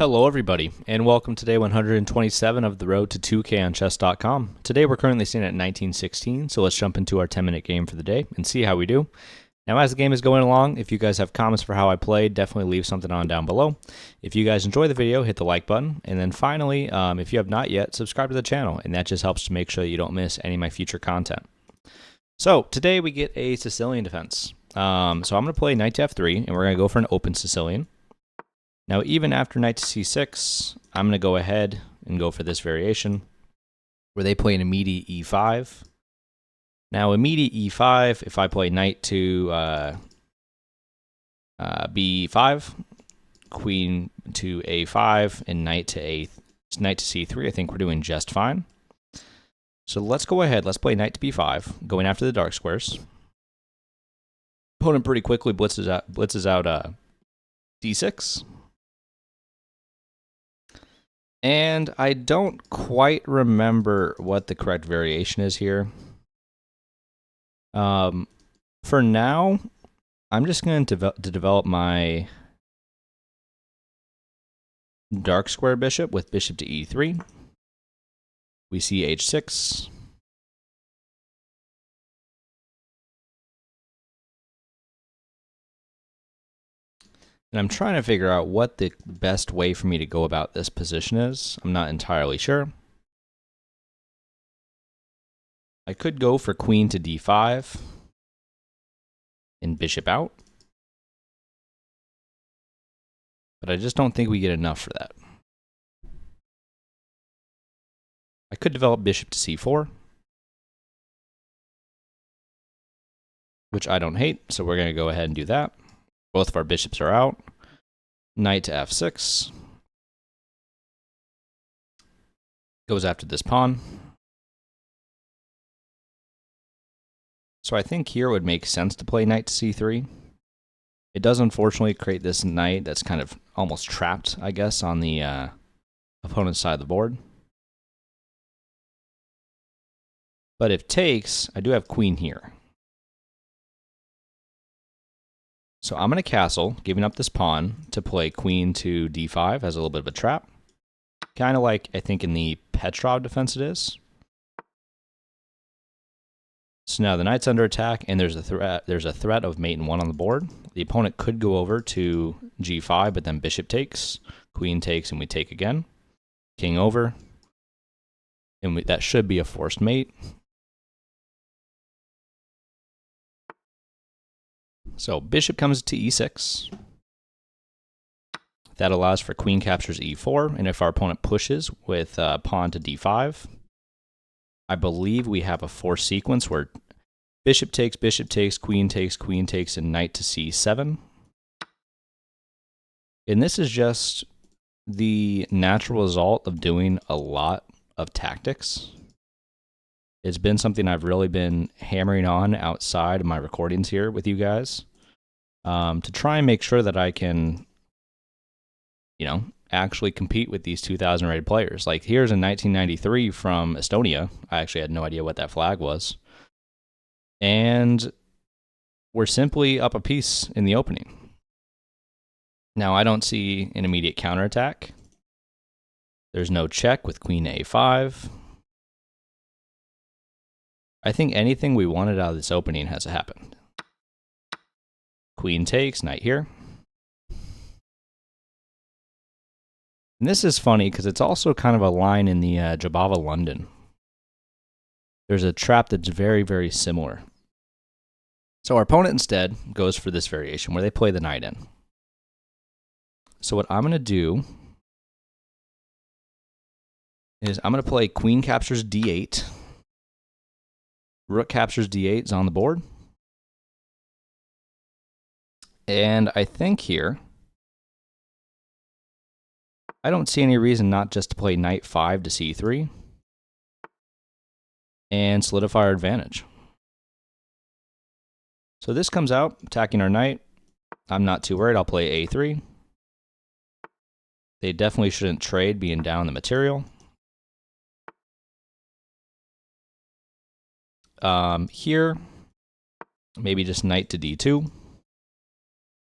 Hello everybody, and welcome to day 127 of the road to 2K on chess.com. Today we're currently sitting at 1916, so let's jump into our 10-minute game for the day and see how we do. Now as the game is going along, if you guys have comments for how I played, definitely leave something on down below. If you guys enjoy the video, hit the like button, and then finally, if you have not yet, subscribe to the channel, and that just helps to make sure that you don't miss any of my future content. So today we get a Sicilian defense. So I'm going to play knight to f3, and we're going to go for an open Sicilian. Now, even after knight to c6, I'm going to go ahead and go for this variation, where they play an immediate e5. Now, immediate e5, if I play knight to b5, queen to a5, and knight to c3, I think we're doing just fine. So let's go ahead, let's play knight to b5, going after the dark squares. Opponent pretty quickly blitzes out d6. And I don't quite remember what the correct variation is here. For now, I'm just going to develop my dark square bishop with bishop to e3. We see h6. And I'm trying to figure out what the best way for me to go about this position is. I'm not entirely sure. I could go for queen to d5 and bishop out. But I just don't think we get enough for that. I could develop bishop to c4, which I don't hate, so we're going to go ahead and do that. Both of our bishops are out. Knight to f6. Goes after this pawn. So I think here it would make sense to play knight to c3. It does unfortunately create this knight that's kind of almost trapped, I guess, on the opponent's side of the board. But if takes, I do have queen here. So I'm going to castle, giving up this pawn to play queen to d5 as a little bit of a trap. Kind of like I think in the Petrov defense it is. So now the knight's under attack, and there's a threat of mate and 1 on the board. The opponent could go over to g5, but then bishop takes, queen takes, and we take again. King over, and that should be a forced mate. So bishop comes to e6. That allows for queen captures e4, and if our opponent pushes with pawn to d5, I believe we have a forced sequence where bishop takes, queen takes, and knight to c7. And this is just the natural result of doing a lot of tactics. It's been something I've really been hammering on outside of my recordings here with you guys, to try and make sure that I can, actually compete with these 2000 rated players. Like here's a 1993 from Estonia. I actually had no idea what that flag was. And we're simply up a piece in the opening. Now I don't see an immediate counterattack. There's no check with queen to a5. I think anything we wanted out of this opening has happened. Queen takes, knight here. And this is funny because it's also kind of a line in the Jabava London. There's a trap that's very, very similar. So our opponent instead goes for this variation where they play the knight in. So what I'm going to do is I'm going to play queen captures d8. Rook captures d8 is on the board. And I think here, I don't see any reason not just to play knight 5 to c3 and solidify our advantage. So this comes out, attacking our knight. I'm not too worried. I'll play a3. They definitely shouldn't trade being down the material. Here, maybe just knight to d2.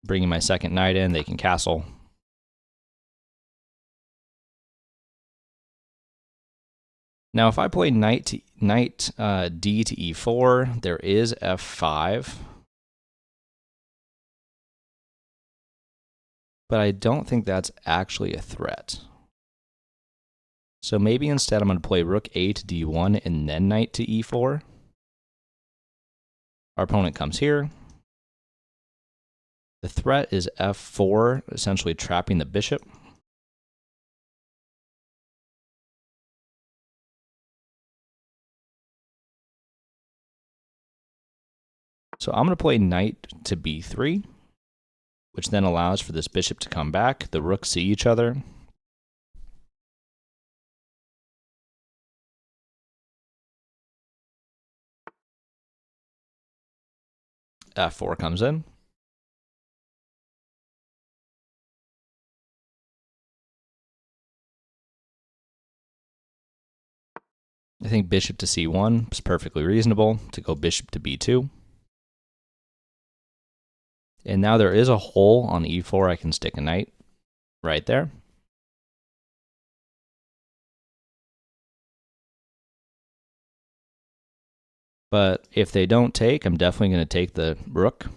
Bringing my second knight in, they can castle. Now, if I play knight D to e4, there is f5. But I don't think that's actually a threat. So maybe instead I'm going to play rook a to d1 and then knight to e4. Our opponent comes here. The threat is f4, essentially trapping the bishop. So I'm going to play knight to b3, which then allows for this bishop to come back. The rooks see each other. f4 comes in. I think bishop to c1 is perfectly reasonable to go bishop to b2. And now there is a hole on e4. I can stick a knight right there. But if they don't take, I'm definitely going to take the rook.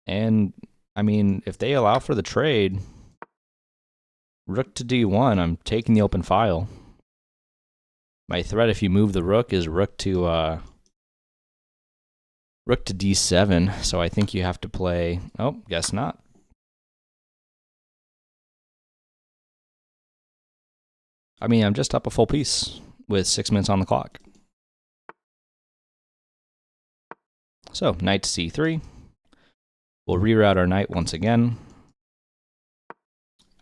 And, I mean, if they allow for the trade, rook to d1, I'm taking the open file. My threat, if you move the rook, is rook to d7. So I think you have to play... Oh, guess not. I mean, I'm just up a full piece with 6 minutes on the clock. So, knight to c3. We'll reroute our knight once again.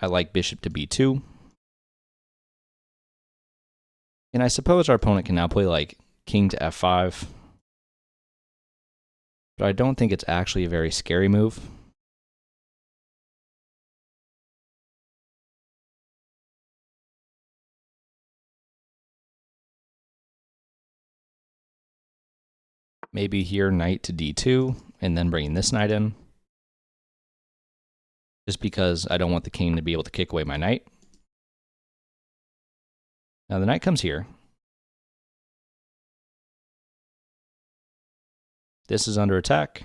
I like bishop to b2. And I suppose our opponent can now play like king to f5. But I don't think it's actually a very scary move. Maybe here knight to d2, and then bringing this knight in. Just because I don't want the king to be able to kick away my knight. Now the knight comes here. This is under attack.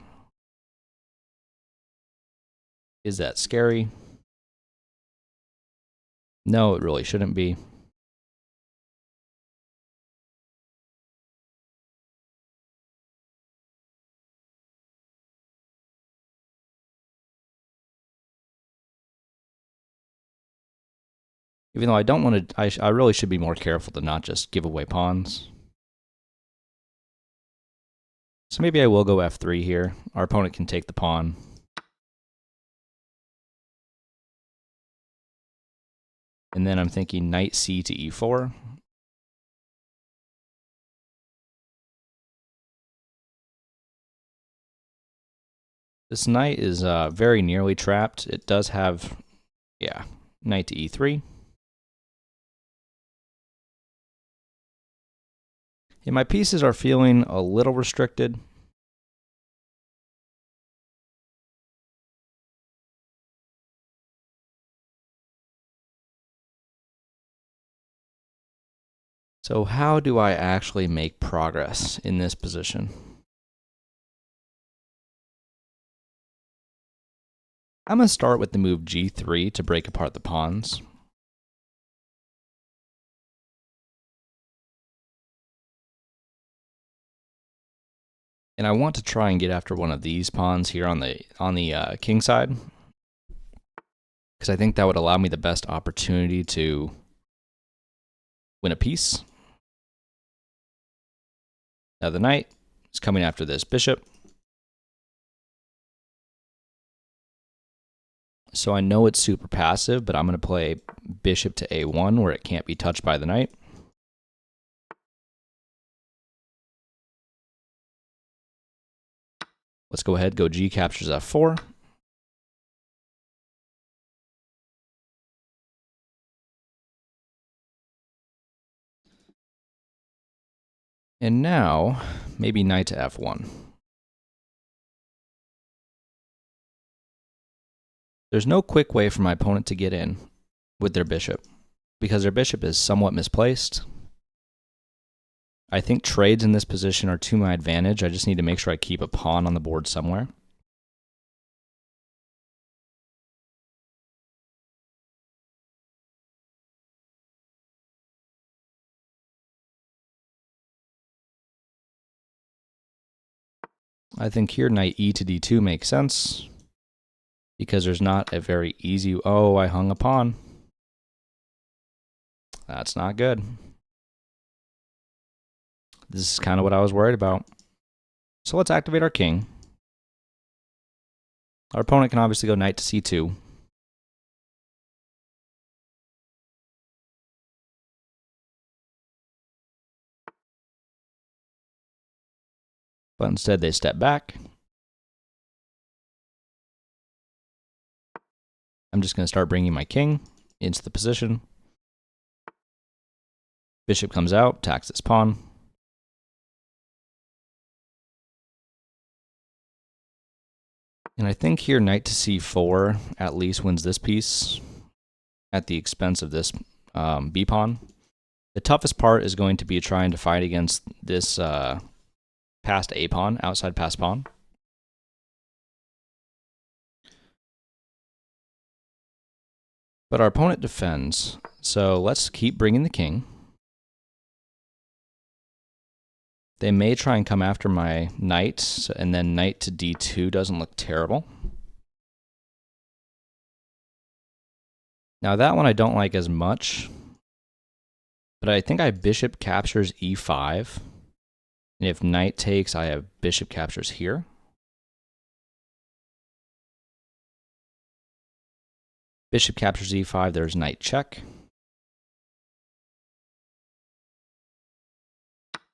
Is that scary? No, it really shouldn't be. Even though I don't want to, I really should be more careful to not just give away pawns. So maybe I will go f3 here. Our opponent can take the pawn. And then I'm thinking knight c to e4. This knight is very nearly trapped. It does have, yeah, knight to e3. And my pieces are feeling a little restricted. So how do I actually make progress in this position? I'm going to start with the move g3 to break apart the pawns. And I want to try and get after one of these pawns here on the king side, because I think that would allow me the best opportunity to win a piece. Now the knight is coming after this bishop. So I know it's super passive, but I'm going to play bishop to a1 where it can't be touched by the knight. Let's go ahead, go g captures f4. And now, maybe knight to f1. There's no quick way for my opponent to get in with their bishop. because their bishop is somewhat misplaced. I think trades in this position are to my advantage. I just need to make sure I keep a pawn on the board somewhere. I think here knight e to d2 makes sense because there's not a very easy... Oh, I hung a pawn. That's not good. This is kind of what I was worried about. So let's activate our king. Our opponent can obviously go knight to c2. But instead they step back. I'm just going to start bringing my king into the position. Bishop comes out, attacks its pawn. And I think here knight to c4 at least wins this piece at the expense of this b pawn. The toughest part is going to be trying to fight against this passed a pawn, outside passed pawn. But our opponent defends, so let's keep bringing the king. They may try and come after my knight, and then knight to d2 doesn't look terrible. Now that one I don't like as much, but I think I bishop captures e5. And if knight takes, I have bishop captures here. Bishop captures e5, there's knight check.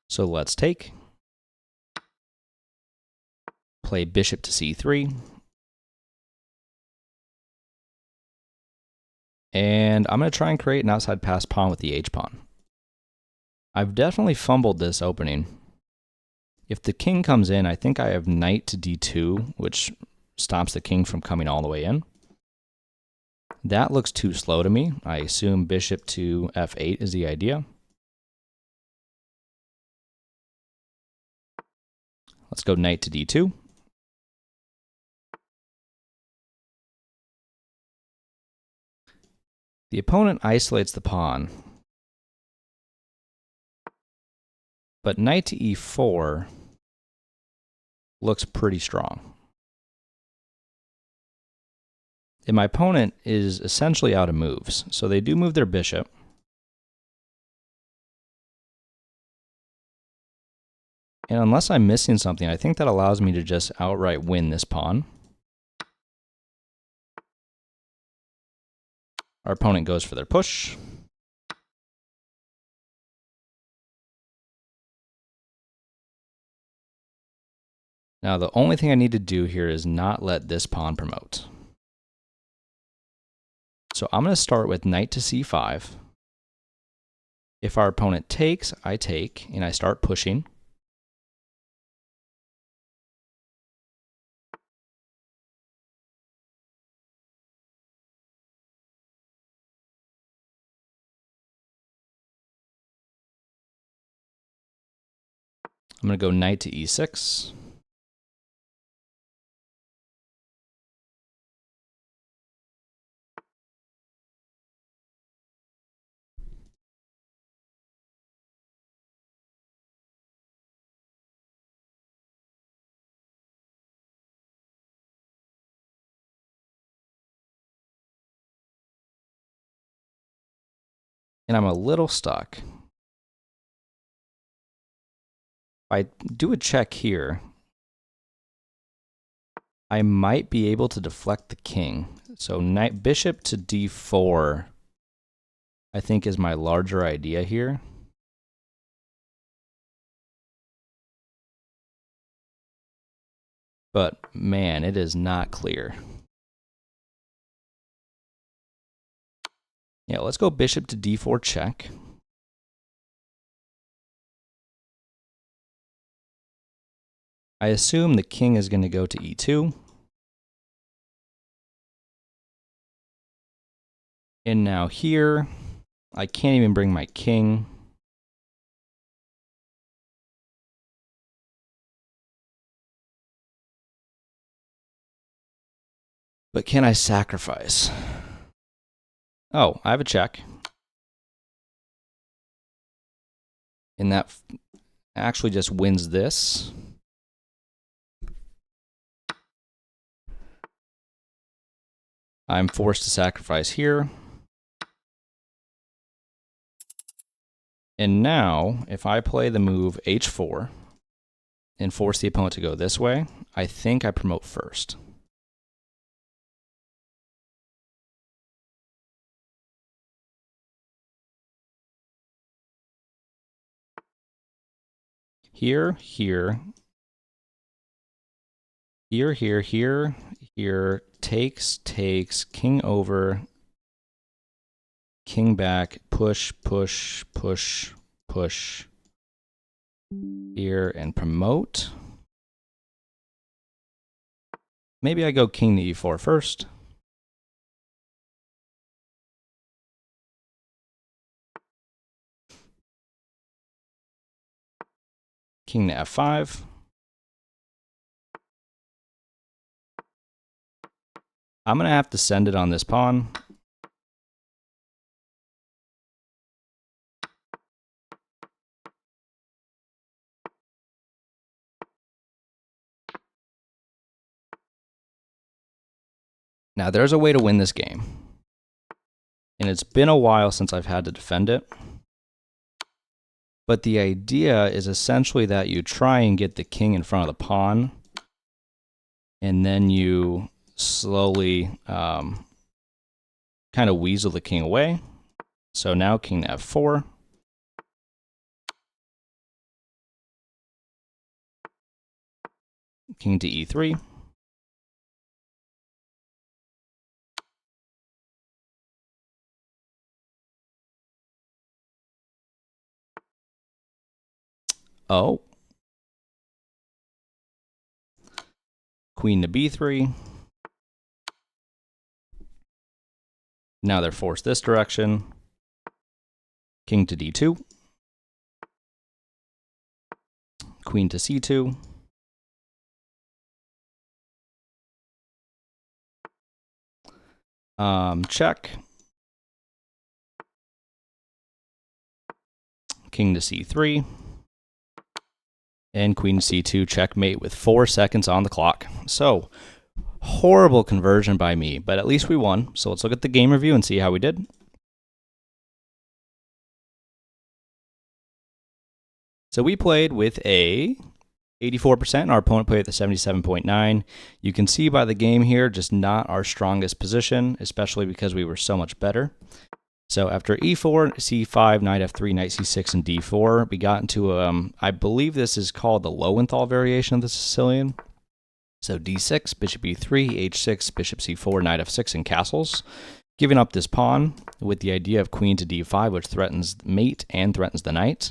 So let's take. Play bishop to c3. And I'm going to try and create an outside passed pawn with the h-pawn. I've definitely fumbled this opening. If the king comes in, I think I have knight to d2, which stops the king from coming all the way in. That looks too slow to me. I assume bishop to f8 is the idea. Let's go knight to d2. The opponent isolates the pawn, but knight to e4 looks pretty strong. And my opponent is essentially out of moves, so they do move their bishop. And unless I'm missing something, I think that allows me to just outright win this pawn. Our opponent goes for their push. Now the only thing I need to do here is not let this pawn promote. So I'm going to start with knight to c5. If our opponent takes, I take, and I start pushing. I'm going to go knight to e6. And I'm a little stuck. If I do a check here, I might be able to deflect the king. So knight bishop to d4, I think, is my larger idea here. But man, it is not clear. Yeah, let's go bishop to d4 check. I assume the king is going to go to e2. And now here, I can't even bring my king. But can I sacrifice? Oh, I have a check. And that actually just wins this. I'm forced to sacrifice here. And now, if I play the move h4 and force the opponent to go this way, I think I promote first. Here, here, here, here, here, here, takes, king over, king back, push, push, push, push. Here and promote. Maybe I go king to e4 first. King to f5. I'm going to have to send it on this pawn. Now, there's a way to win this game. And it's been a while since I've had to defend it. But the idea is essentially that you try and get the king in front of the pawn. And then you slowly kind of weasel the king away. So now king to f4. King to e3. Oh. Queen to b3. Now they're forced this direction. King to d2. Queen to c2. Check. King to c3. And queen to c2, checkmate with 4 seconds on the clock. So, horrible conversion by me, but at least we won. So let's look at the game review and see how we did. So we played with a 84%, and our opponent played with a 77.9. You can see by the game here, just not our strongest position, especially because we were so much better. So after e4, c5, knight f3, knight c6, and d4, we got into, I believe this is called the Lowenthal variation of the Sicilian. So d6, bishop e3, h6, bishop c4, knight f6, and castles. Giving up this pawn with the idea of queen to d5, which threatens mate and threatens the knight.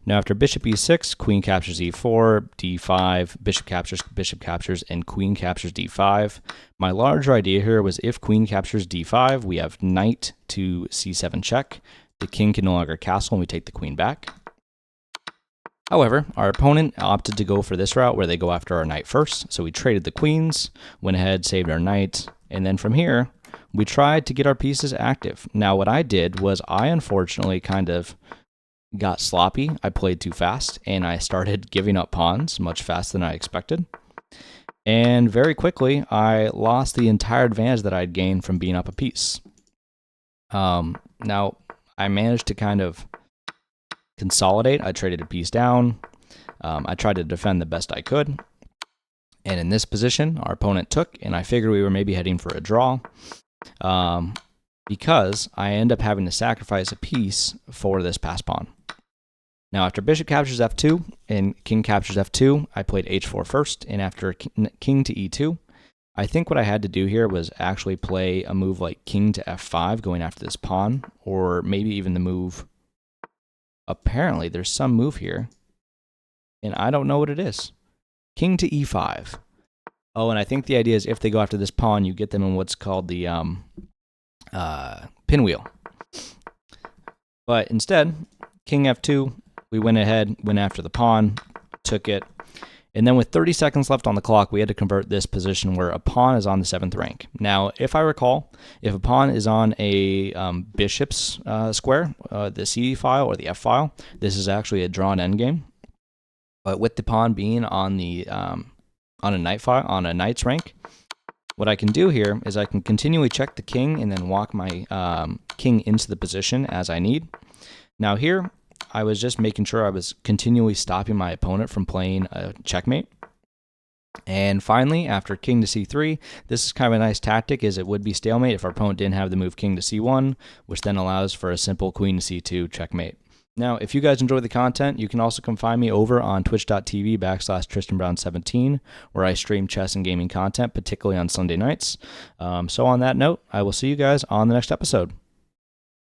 Now after bishop e6, queen captures e4, d5, bishop captures, and queen captures d5. My larger idea here was if queen captures d5, we have knight to c7 check. The king can no longer castle, and we take the queen back. However, our opponent opted to go for this route where they go after our knight first. So we traded the queens, went ahead, saved our knight, and then from here, we tried to get our pieces active. Now what I did was I unfortunately kind of got sloppy. I played too fast, and I started giving up pawns much faster than I expected. And very quickly, I lost the entire advantage that I'd gained from being up a piece. Now, I managed to kind of consolidate. I traded a piece down. I tried to defend the best I could. And in this position, our opponent took, and I figured we were maybe heading for a draw. Because I end up having to sacrifice a piece for this pass pawn. Now, after bishop captures f2 and king captures f2, I played h4 first, and after king to e2, I think what I had to do here was actually play a move like king to f5 going after this pawn, or maybe even the move. Apparently, there's some move here, and I don't know what it is. King to e5. Oh, and I think the idea is if they go after this pawn, you get them in what's called the pinwheel. But instead, king f2, we went ahead, went after the pawn, took it, and then with 30 seconds left on the clock, we had to convert this position where a pawn is on the 7th rank. Now, if I recall, if a pawn is on a bishop's square, the C file or the F file, this is actually a drawn endgame. But with the pawn being on the on a knight file, on a knight's rank, what I can do here is I can continually check the king and then walk my king into the position as I need. Now here, I was just making sure I was continually stopping my opponent from playing a checkmate. And finally, after king to c3, this is kind of a nice tactic, as it would be stalemate if our opponent didn't have the move king to c1, which then allows for a simple queen to c2 checkmate. Now, if you guys enjoy the content, you can also come find me over on twitch.tv/TristanBrown17, where I stream chess and gaming content, particularly on Sunday nights. So on that note, I will see you guys on the next episode.